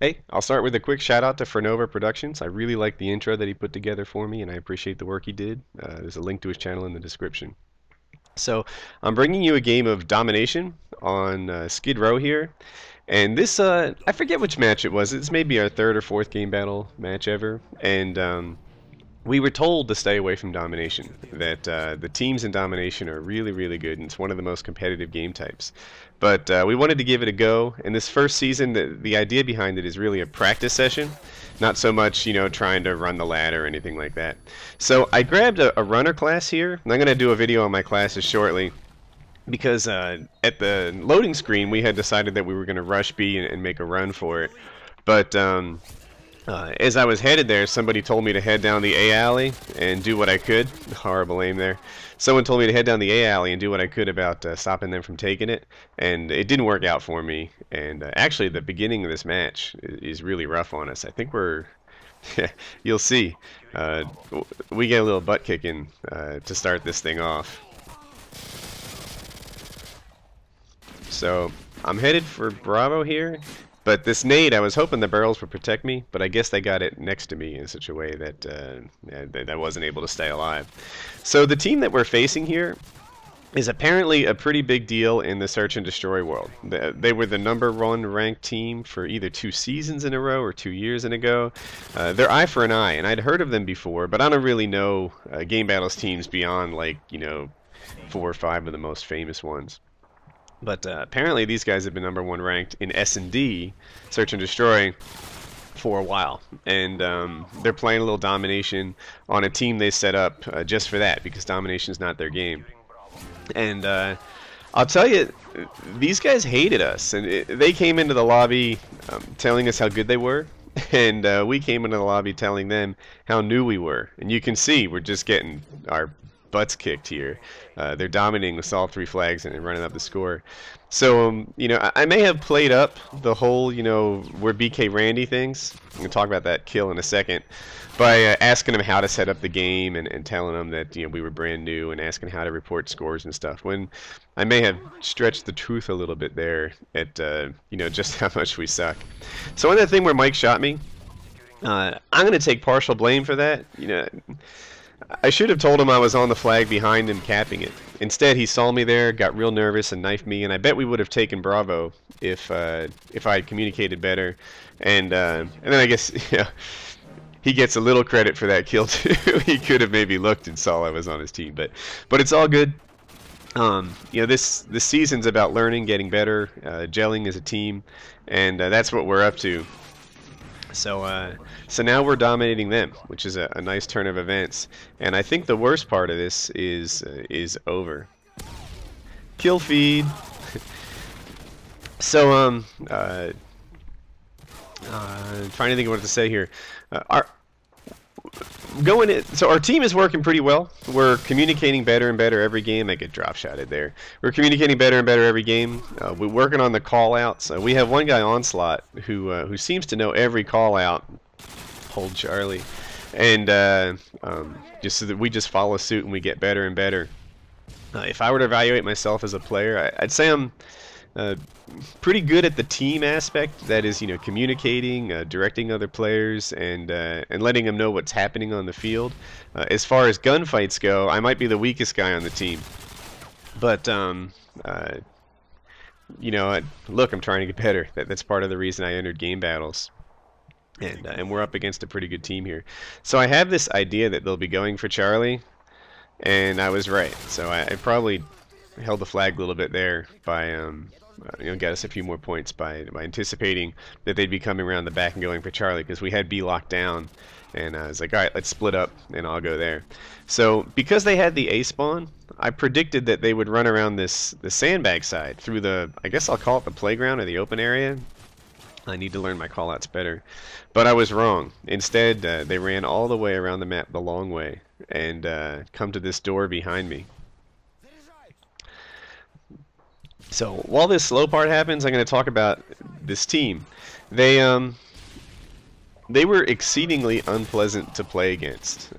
Hey, I'll start with a quick shout out to Fernova Productions. I really like the intro that he put together for me, and I appreciate the work he did. There's a link to his channel in the description. So, I'm bringing you a game of Domination on Skidrow here. And this, I forget which match it was. It's maybe our third or fourth game battle match ever. And we were told to stay away from Domination, that the teams in Domination are really, really good, and it's one of the most competitive game types. But we wanted to give it a go, and this first season, the idea behind it is really a practice session, not so much, you know, trying to run the ladder or anything like that. So I grabbed a runner class here, and I'm going to do a video on my classes shortly, because at the loading screen we had decided that we were going to rush B and make a run for it. But as I was headed there, somebody told me to head down the A alley and do what I could. Horrible aim there. Someone told me to head down the A alley and do what I could about stopping them from taking it, and it didn't work out for me. And actually, the beginning of this match is really rough on us. I think we're, you'll see, we get a little butt kicking to start this thing off. So I'm headed for Bravo here. But this nade, I was hoping the barrels would protect me, but I guess they got it next to me in such a way that, that I wasn't able to stay alive. So the team that we're facing here is apparently a pretty big deal in the search and destroy world. They were the #1 ranked team for either 2 seasons in a row or 2 years in a row. They're eye for an eye, and I'd heard of them before, but I don't really know Game Battles teams beyond, like, you know, 4 or 5 of the most famous ones. But apparently these guys have been #1 ranked in S&D, Search and Destroy, for a while. And they're playing a little Domination on a team they set up just for that, because Domination's not their game. And I'll tell you, these guys hated us. And they came into the lobby telling us how good they were. And we came into the lobby telling them how new we were. And you can see we're just getting our butts kicked here. They're dominating with all 3 flags and running up the score. So, you know, I may have played up the whole, you know, we're BK Randy things. I'm going to talk about that kill in a second. By asking them how to set up the game and telling them that, you know, we were brand new and asking how to report scores and stuff. When I may have stretched the truth a little bit there at, you know, just how much we suck. So on that thing where Mike shot me, I'm going to take partial blame for that. You know, I should have told him I was on the flag behind him capping it. Instead, he saw me there, got real nervous, and knifed me. And I bet we would have taken Bravo if I had communicated better. And then I guess, yeah, he gets a little credit for that kill too. He could have maybe looked and saw I was on his team, but it's all good. You know, this season's about learning, getting better, gelling as a team, and that's what we're up to. So now we're dominating them, which is a nice turn of events. And I think the worst part of this is over. Kill feed. So trying to think of what to say here. So our team is working pretty well. We're communicating better and better every game. I get drop shotted there. We're communicating better and better every game. We're working on the call outs. We have one guy Onslaught who seems to know every call out. Hold Charlie, and just so that we just follow suit and we get better and better. If I were to evaluate myself as a player, I'd say I'm pretty good at the team aspect. That is, you know, communicating, directing other players, and letting them know what's happening on the field. As far as gunfights go, I might be the weakest guy on the team. But you know, look, I'm trying to get better. That's part of the reason I entered Game Battles. And we're up against a pretty good team here. So I have this idea that they'll be going for Charlie, and I was right. So I probably held the flag a little bit there by you know, got us a few more points by anticipating that they'd be coming around the back and going for Charlie, because we had B locked down, and I was like, all right, let's split up and I'll go there. So because they had the A spawn, I predicted that they would run around the sandbag side through the, I guess I'll call it the playground or the open area. I need to learn my callouts better, but I was wrong. Instead, they ran all the way around the map the long way and come to this door behind me. So while this slow part happens, I'm going to talk about this team. They were exceedingly unpleasant to play against.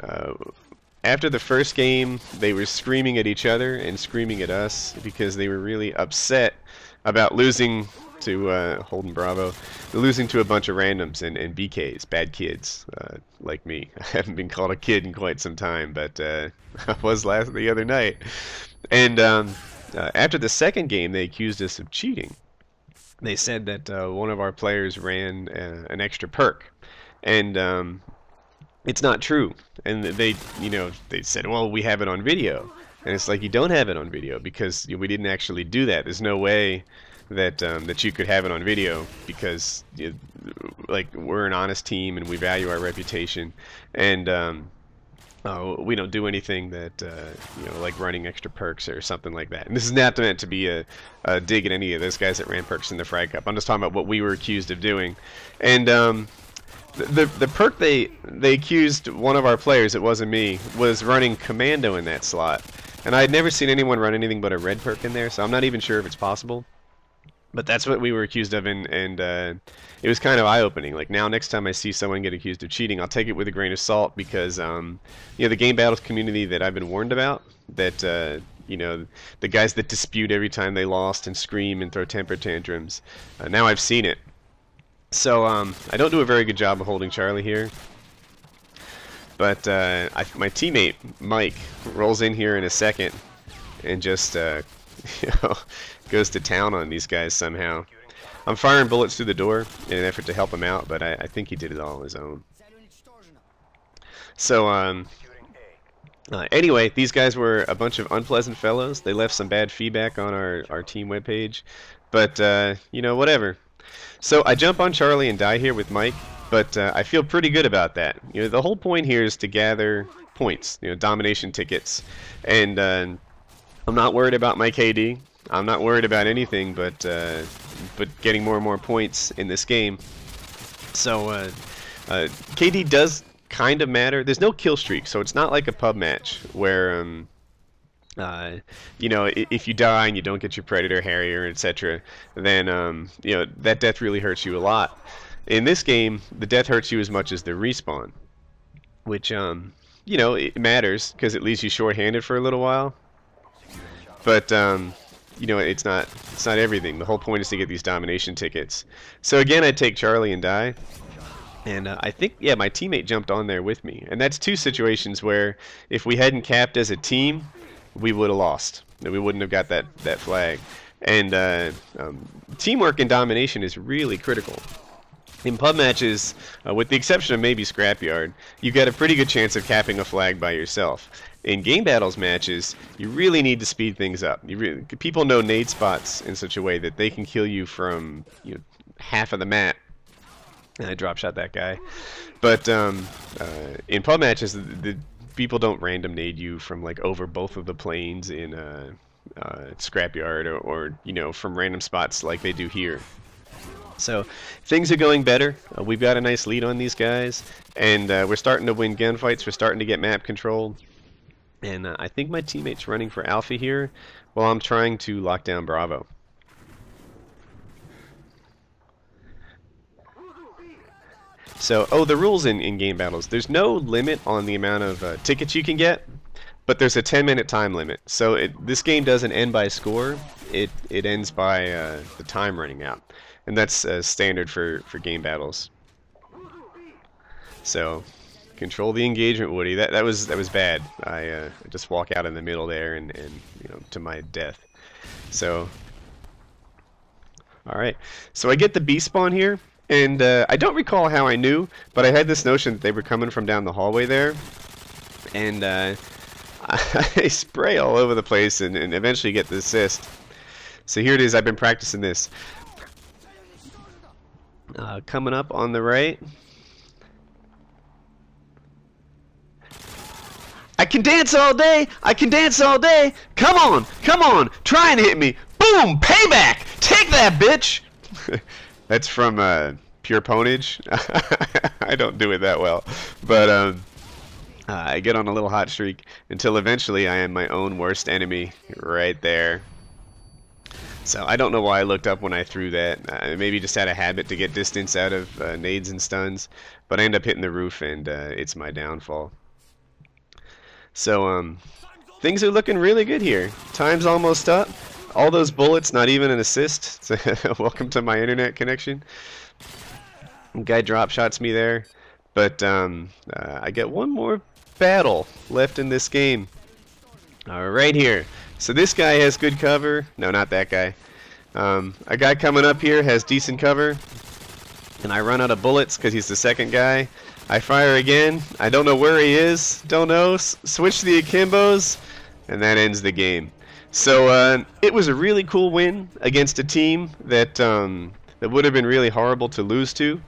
After the first game, they were screaming at each other and screaming at us because they were really upset about losing to holding Bravo. They're losing to a bunch of randoms and BKs, bad kids, like me. I haven't been called a kid in quite some time, but I was the other night. And after the second game, they accused us of cheating. They said that one of our players ran an extra perk, and it's not true. And they said, well, we have it on video. And it's like, you don't have it on video because we didn't actually do that. There's no way that that you could have it on video because like, we're an honest team and we value our reputation, and we don't do anything that like running extra perks or something like that. And this is not meant to be a dig at any of those guys that ran perks in the Frag Cup. I'm just talking about what we were accused of doing. And the perk they accused one of our players, it wasn't me, was running Commando in that slot. And I had never seen anyone run anything but a red perk in there, so I'm not even sure if it's possible. But that's what we were accused of, and it was kind of eye-opening. Like, now, next time I see someone get accused of cheating, I'll take it with a grain of salt, because the Game Battles community that I've been warned about, that the guys that dispute every time they lost and scream and throw temper tantrums, now I've seen it. So I don't do a very good job of holding Charlie here. But my teammate, Mike, rolls in here in a second and just goes to town on these guys somehow. I'm firing bullets through the door in an effort to help him out, but I think he did it all on his own. So, anyway, these guys were a bunch of unpleasant fellows. They left some bad feedback on our team webpage, but, whatever. So I jump on Charlie and die here with Mike. But I feel pretty good about that. The whole point here is to gather points, domination tickets, and I'm not worried about my KD. I'm not worried about anything but getting more and more points in this game. So KD does kind of matter. There's no kill streak, so it's not like a pub match where if you die and you don't get your Predator, Harrier, etc., then that death really hurts you a lot. In this game, the death hurts you as much as the respawn, which, it matters because it leaves you short-handed for a little while. But, it's not everything. The whole point is to get these domination tickets. So again, I take Charlie and die, and I think, yeah, my teammate jumped on there with me. And that's two situations where if we hadn't capped as a team, we would have lost. We wouldn't have got that flag. And teamwork in domination is really critical. In pub matches, with the exception of maybe Scrapyard, you've got a pretty good chance of capping a flag by yourself. In Game Battles matches, you really need to speed things up. People know nade spots in such a way that they can kill you from half of the map. And I drop shot that guy. But in pub matches, the people don't random nade you from like over both of the planes in Scrapyard or from random spots like they do here. So things are going better. We've got a nice lead on these guys, and we're starting to win gunfights. We're starting to get map control, and I think my teammate's running for Alpha here while I'm trying to lock down Bravo. So, the rules in Game Battles. There's no limit on the amount of tickets you can get, but there's a 10-minute time limit. So this game doesn't end by score. It ends by the time running out. And that's standard for Game Battles. So, control the engagement, Woody. That was bad. I just walk out in the middle there and to my death. So, all right. So I get the B spawn here, and I don't recall how I knew, but I had this notion that they were coming from down the hallway there, and I spray all over the place and eventually get the assist. So here it is. I've been practicing this. Coming up on the right. I can dance all day. I can dance all day. Come on. Come on. Try and hit me. Boom. Payback. Take that, bitch. That's from Pure Ponage. I don't do it that well. But I get on a little hot streak until eventually I am my own worst enemy right there. So I don't know why I looked up when I threw that. Maybe just had a habit to get distance out of nades and stuns, but I end up hitting the roof, and it's my downfall. So things are looking really good here. Time's almost up. All those bullets, not even an assist. Welcome to my internet connection. Guy drop shots me there. But I get one more battle left in this game. Right here. So this guy has good cover. No, not that guy. A guy coming up here has decent cover. And I run out of bullets because he's the second guy. I fire again. I don't know where he is. Don't know. Switch the akimbos. And that ends the game. So it was a really cool win against a team that that would have been really horrible to lose to.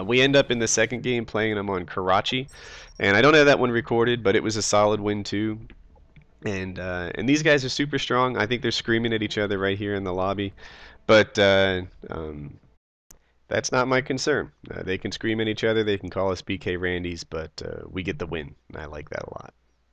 We end up in the second game playing them on Karachi, and I don't have that one recorded, but it was a solid win too. And these guys are super strong. I think they're screaming at each other right here in the lobby, but that's not my concern. They can scream at each other, they can call us BK Randys, but we get the win, and I like that a lot.